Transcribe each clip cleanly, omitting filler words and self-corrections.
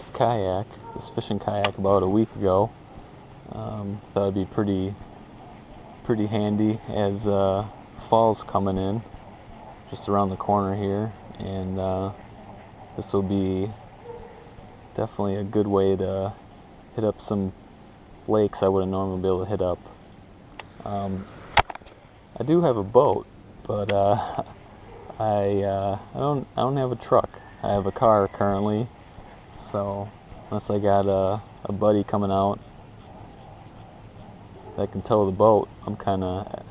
this kayak, this fishing kayak, about a week ago. Thought it'd be pretty handy as fall's coming in just around the corner here, and this will be definitely a good way to hit up some lakes I wouldn't normally be able to hit up. I do have a boat, but I don't have a truck. I have a car currently, so unless I got a buddy coming out that can tow the boat, I'm kind of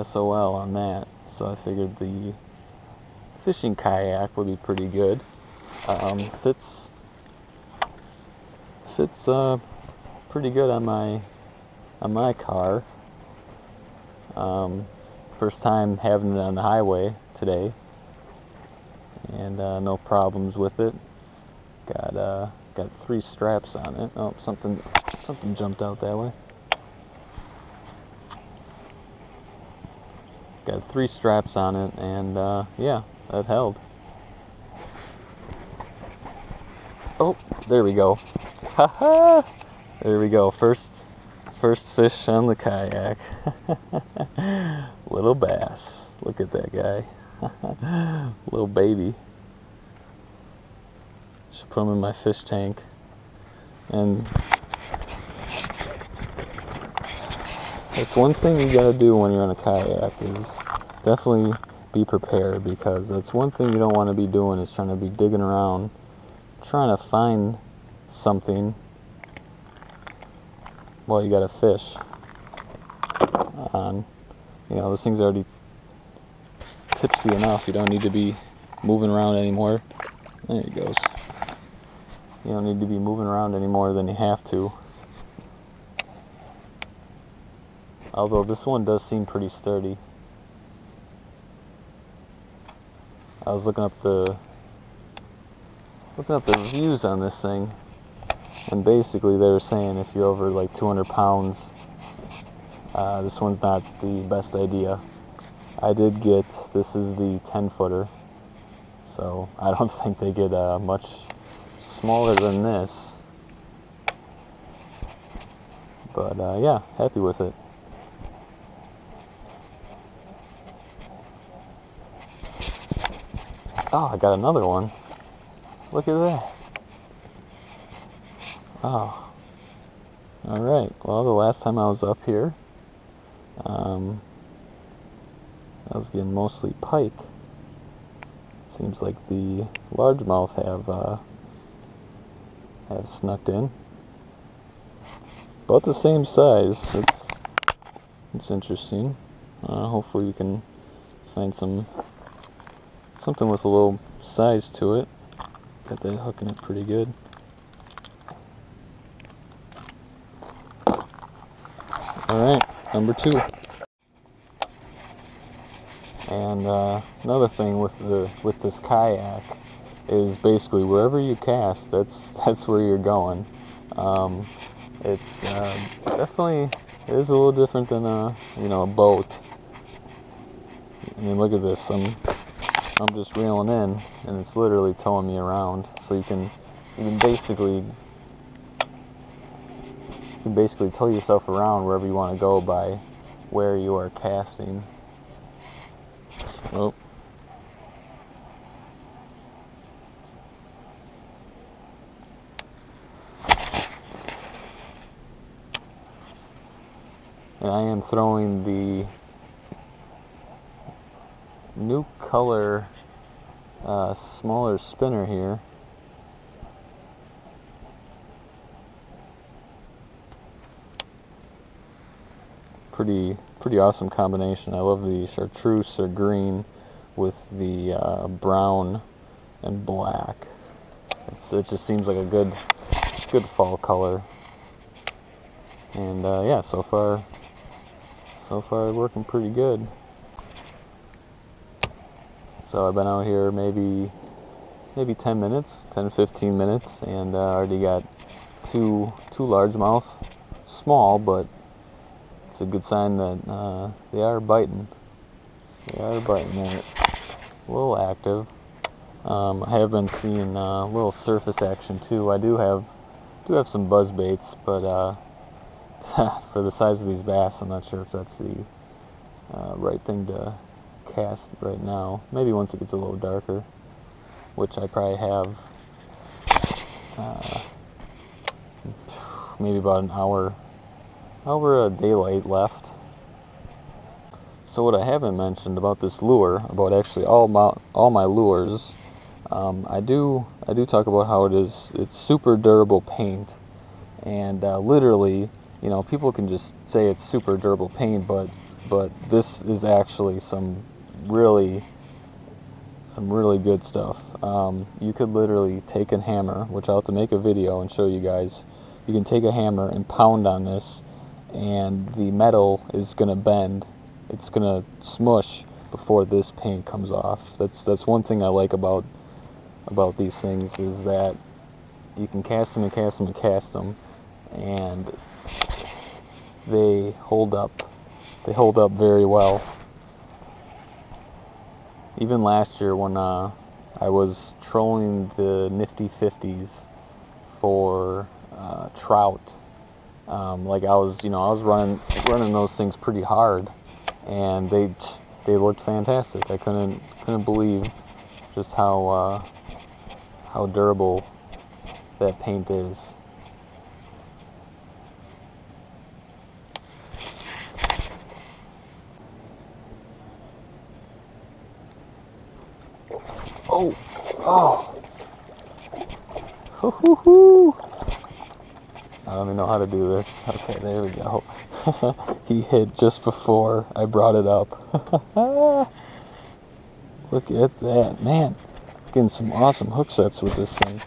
SOL on that. So I figured the fishing kayak would be pretty good. Fits pretty good on my car. First time having it on the highway today, and no problems with it. Got 3 straps on it. Oh, something jumped out that way. Got 3 straps on it, and yeah, that held. Oh, there we go. Haha! There we go. First fish on the kayak. Little bass. Look at that guy. Little baby. Should put him in my fish tank. And that's one thing you gotta do when you're on a kayak, is definitely be prepared, because that's one thing you don't want to be doing, is trying to be digging around trying to find something while you got a fish on. You know, this thing's already tipsy enough. You don't need to be moving around anymore. There he goes. You don't need to be moving around any more than you have to. Although this one does seem pretty sturdy. I was looking up the reviews on this thing, and basically they were saying if you're over like 200 pounds, this one's not the best idea. This is the 10-footer, so I don't think they get much smaller than this. But yeah, happy with it. Oh, I got another one. Look at that. Oh. Alright, well, the last time I was up here, I was getting mostly pike. Seems like the largemouth have snuck in. About the same size. It's interesting. Hopefully we can find something with a little size to it. Got that hooking it pretty good. Alright, number 2. And another thing with this kayak is basically wherever you cast, that's where you're going. It's definitely, it is a little different than a boat. I mean, look at this. I'm just reeling in, and it's literally towing me around. So you can basically tow yourself around wherever you want to go by where you are casting. Oh. And I am throwing the new color smaller spinner here. Pretty awesome combination. I love the chartreuse or green with the brown and black. It just seems like a good fall color. And yeah, so far working pretty good. So I've been out here maybe 10 minutes, 10-15 minutes, and already got two largemouth. Small, but it's a good sign that they are biting. They are biting. They're a little active. I have been seeing a little surface action too. I do have some buzz baits, but for the size of these bass, I'm not sure if that's the right thing to cast right now. Maybe once it gets a little darker, which I probably have maybe about an hour of daylight left. So what I haven't mentioned about this lure, about actually all my lures, I do talk about how it's super durable paint, and literally, you know, people can just say it's super durable paint, but this is actually some really good stuff. You could literally take a hammer, which I'll have to make a video and show you guys. You can take a hammer and pound on this, and the metal is gonna bend. It's gonna smush before this paint comes off. That's one thing I like about these things, is that you can cast them and cast them and cast them, and they hold up. They hold up very well. Even last year when I was trolling the nifty 50s for trout, like I was running those things pretty hard, and they looked fantastic. I couldn't believe just how durable that paint is. Oh! Hoo-hoo-hoo! I don't even know how to do this. Okay, there we go. He hit just before I brought it up. Look at that. Man, getting some awesome hook sets with this thing.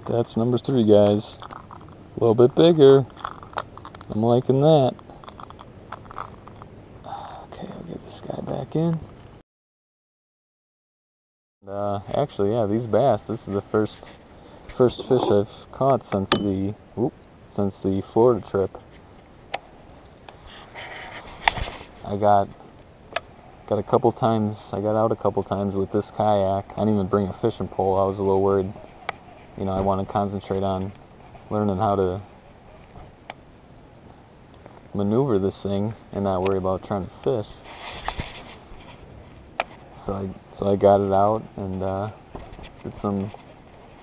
That's number 3, guys. A little bit bigger. I'm liking that. Okay, I'll get this guy back in. Actually, yeah, these bass, this is the first fish I've caught since the Florida trip. I got a couple times. I got out a couple times with this kayak. I didn't even bring a fishing pole. I was a little worried. You know, I want to concentrate on learning how to maneuver this thing and not worry about trying to fish. So I got it out and did some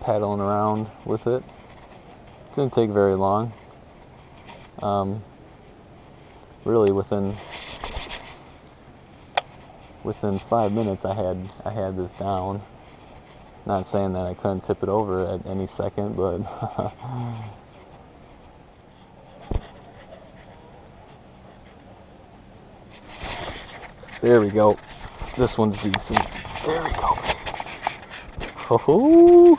paddling around with it. Didn't take very long. Really, within 5 minutes, I had this down. Not saying that I couldn't tip it over at any second, but there we go. This one's decent. There we go. Ho-ho!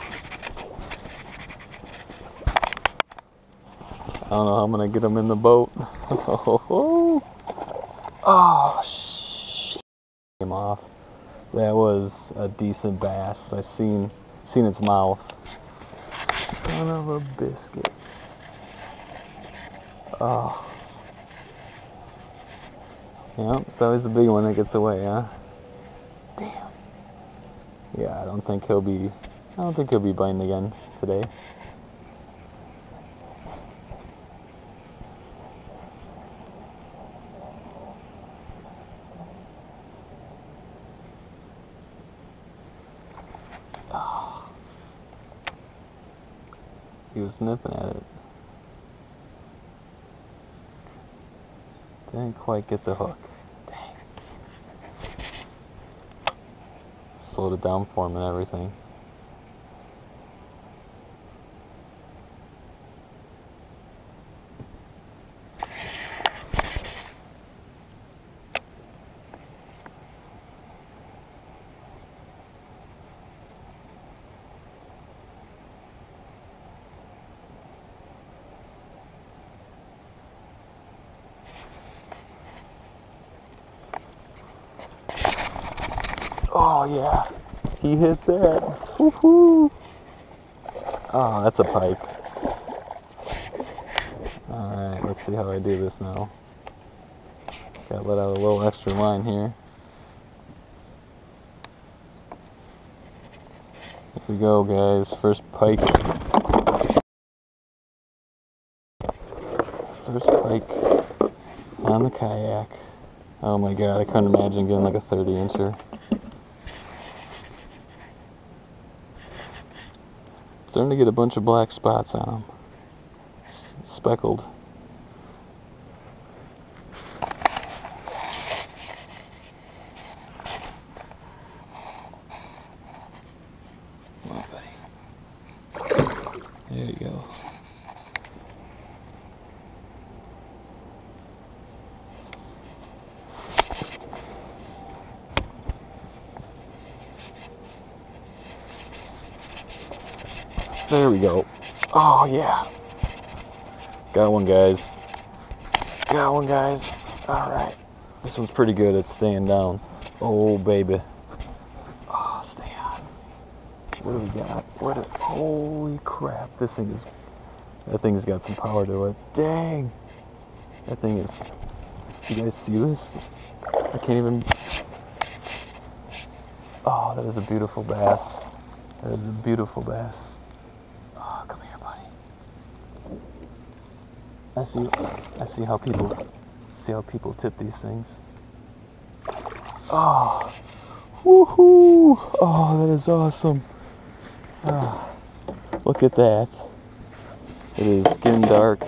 I don't know how I'm gonna get them in the boat. Ho-ho-ho! Oh, shit! Came off. That was a decent bass. I seen its mouth. Son of a biscuit. Oh. Yeah, it's always the big one that gets away, huh? Damn. Yeah, I don't think he'll be biting again today. Oh. He was nipping at it. Didn't quite get the hook. Dang. Slowed it down for him and everything. Oh yeah, he hit that. Woohoo! Oh, that's a pike. Alright, let's see how I do this now. Gotta let out a little extra line here. Here we go, guys. First pike. First pike on the kayak. Oh my god, I couldn't imagine getting like a 30-incher. Starting to get a bunch of black spots on them. Speckled. Come on, buddy. There you go. There we go. Oh, yeah. Got one, guys. Got one, guys. All right. This one's pretty good at staying down. Oh, baby. Oh, stay on. What do we got? Holy crap. That thing's got some power to it. Dang. That thing is... You guys see this? I can't even... Oh, that is a beautiful bass. That is a beautiful bass. Oh, come here, buddy. I see how people tip these things. Oh, woohoo! Oh, that is awesome. Ah, look at that. It is getting dark,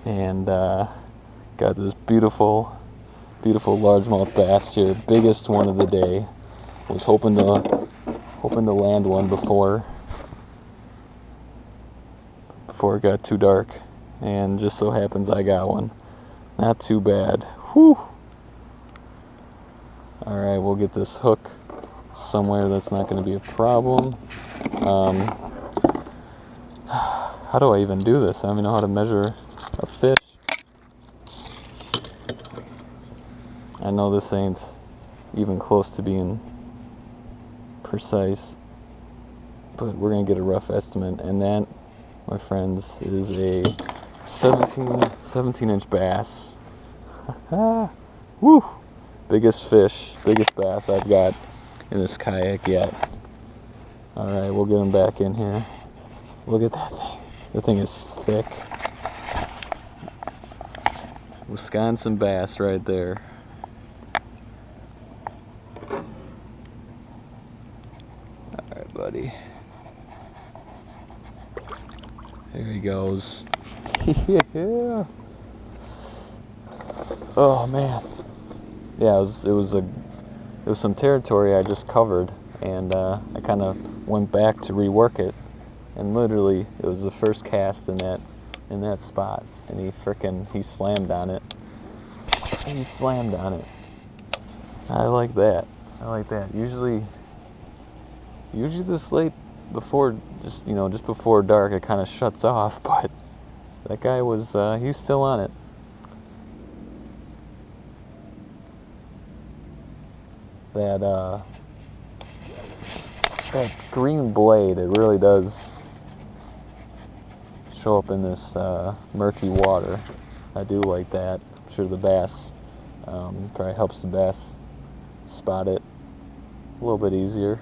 and got this beautiful largemouth bass here. Biggest one of the day. Was hoping to land one before it got too dark, and just so happens I got one. Not too bad. Whew. All right, we'll get this hook somewhere that's not going to be a problem. How do I even do this? I don't even know how to measure a fish. I know this ain't even close to being precise, but we're gonna get a rough estimate, and that, my friends, is a 17-inch bass. Woo! Biggest bass I've got in this kayak yet. All right, we'll get him back in here. Look at that thing. The thing is thick. Wisconsin bass right there. Alright, buddy. There he goes. Yeah. Oh man. Yeah, it was some territory I just covered, and I kind of went back to rework it, and literally it was the first cast in that spot, and he slammed on it. He slammed on it. I like that. Usually this late, just before dark, it kind of shuts off, but that guy he's still on it. That green blade, it really does show up in this murky water. I do like that. I'm sure the bass probably helps the bass spot it a little bit easier.